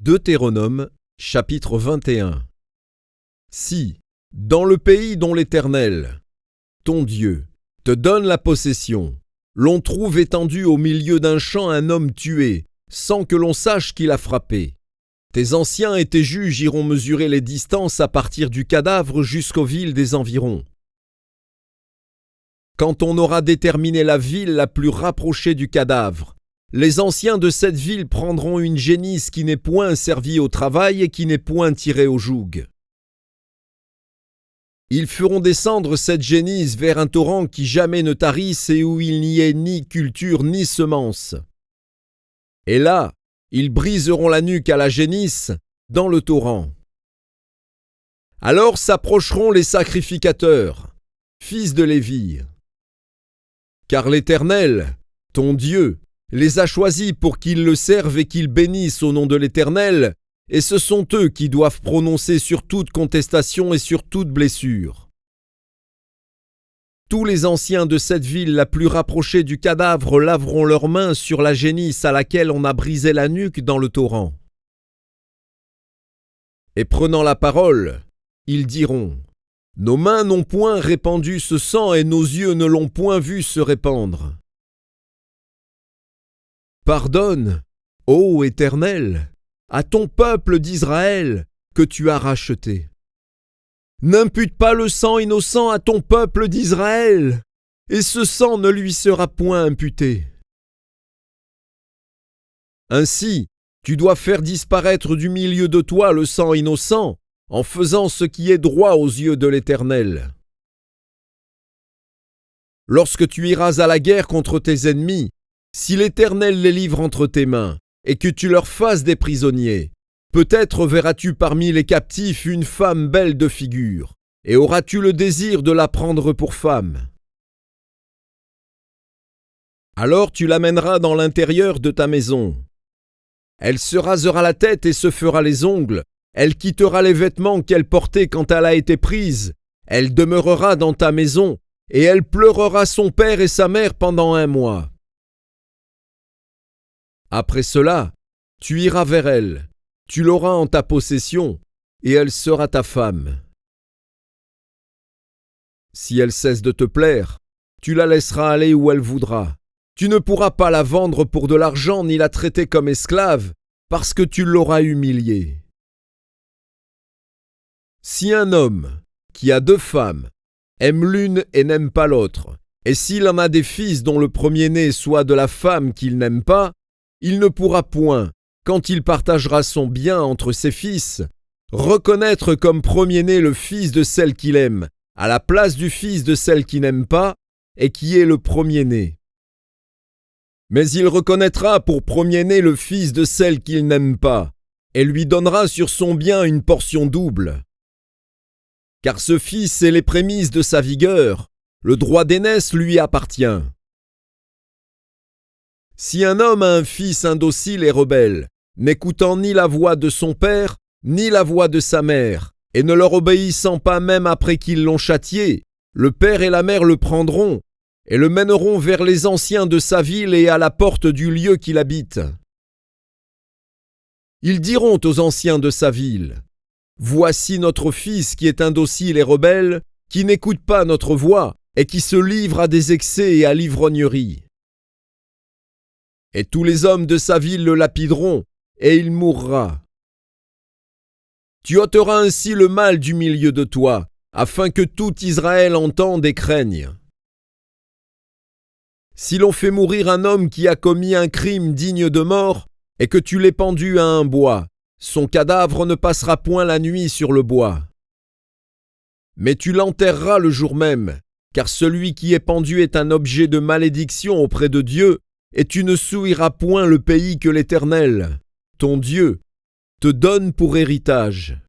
Deutéronome, chapitre 21. Si, dans le pays dont l'Éternel, ton Dieu, te donne la possession, l'on trouve étendu au milieu d'un champ un homme tué, sans que l'on sache qui l'a frappé, tes anciens et tes juges iront mesurer les distances à partir du cadavre jusqu'aux villes des environs. Quand on aura déterminé la ville la plus rapprochée du cadavre, les anciens de cette ville prendront une génisse qui n'est point servie au travail et qui n'est point tirée au joug. Ils feront descendre cette génisse vers un torrent qui jamais ne tarisse et où il n'y ait ni culture ni semence. Et là, ils briseront la nuque à la génisse dans le torrent. Alors s'approcheront les sacrificateurs, fils de Lévi. Car l'Éternel, ton Dieu, les a choisis pour qu'ils le servent et qu'ils bénissent au nom de l'Éternel, et ce sont eux qui doivent prononcer sur toute contestation et sur toute blessure. Tous les anciens de cette ville la plus rapprochée du cadavre laveront leurs mains sur la génisse à laquelle on a brisé la nuque dans le torrent. Et prenant la parole, ils diront : nos mains n'ont point répandu ce sang et nos yeux ne l'ont point vu se répandre. Pardonne, ô Éternel, à ton peuple d'Israël que tu as racheté. N'impute pas le sang innocent à ton peuple d'Israël, et ce sang ne lui sera point imputé. Ainsi, tu dois faire disparaître du milieu de toi le sang innocent, en faisant ce qui est droit aux yeux de l'Éternel. Lorsque tu iras à la guerre contre tes ennemis, si l'Éternel les livre entre tes mains, et que tu leur fasses des prisonniers, peut-être verras-tu parmi les captifs une femme belle de figure, et auras-tu le désir de la prendre pour femme. Alors tu l'amèneras dans l'intérieur de ta maison. Elle se rasera la tête et se fera les ongles, elle quittera les vêtements qu'elle portait quand elle a été prise, elle demeurera dans ta maison, et elle pleurera son père et sa mère pendant 1 mois. Après cela, tu iras vers elle, tu l'auras en ta possession, et elle sera ta femme. Si elle cesse de te plaire, tu la laisseras aller où elle voudra. Tu ne pourras pas la vendre pour de l'argent ni la traiter comme esclave, parce que tu l'auras humiliée. Si un homme, qui a 2 femmes, aime l'une et n'aime pas l'autre, et s'il en a des fils dont le premier-né soit de la femme qu'il n'aime pas, il ne pourra point, quand il partagera son bien entre ses fils, reconnaître comme premier-né le fils de celle qu'il aime, à la place du fils de celle qu'il n'aime pas, et qui est le premier-né. Mais il reconnaîtra pour premier-né le fils de celle qu'il n'aime pas, et lui donnera sur son bien une portion double. Car ce fils est les prémices de sa vigueur, le droit d'aînesse lui appartient. Si un homme a un fils indocile et rebelle, n'écoutant ni la voix de son père, ni la voix de sa mère, et ne leur obéissant pas même après qu'ils l'ont châtié, le père et la mère le prendront, et le mèneront vers les anciens de sa ville et à la porte du lieu qu'il habite. Ils diront aux anciens de sa ville : voici notre fils qui est indocile et rebelle, qui n'écoute pas notre voix, et qui se livre à des excès et à l'ivrognerie. Et tous les hommes de sa ville le lapideront, et il mourra. Tu ôteras ainsi le mal du milieu de toi, afin que tout Israël entende et craigne. Si l'on fait mourir un homme qui a commis un crime digne de mort, et que tu l'aies pendu à un bois, son cadavre ne passera point la nuit sur le bois. Mais tu l'enterreras le jour même, car celui qui est pendu est un objet de malédiction auprès de Dieu, et tu ne souilleras point le pays que l'Éternel, ton Dieu, te donne pour héritage.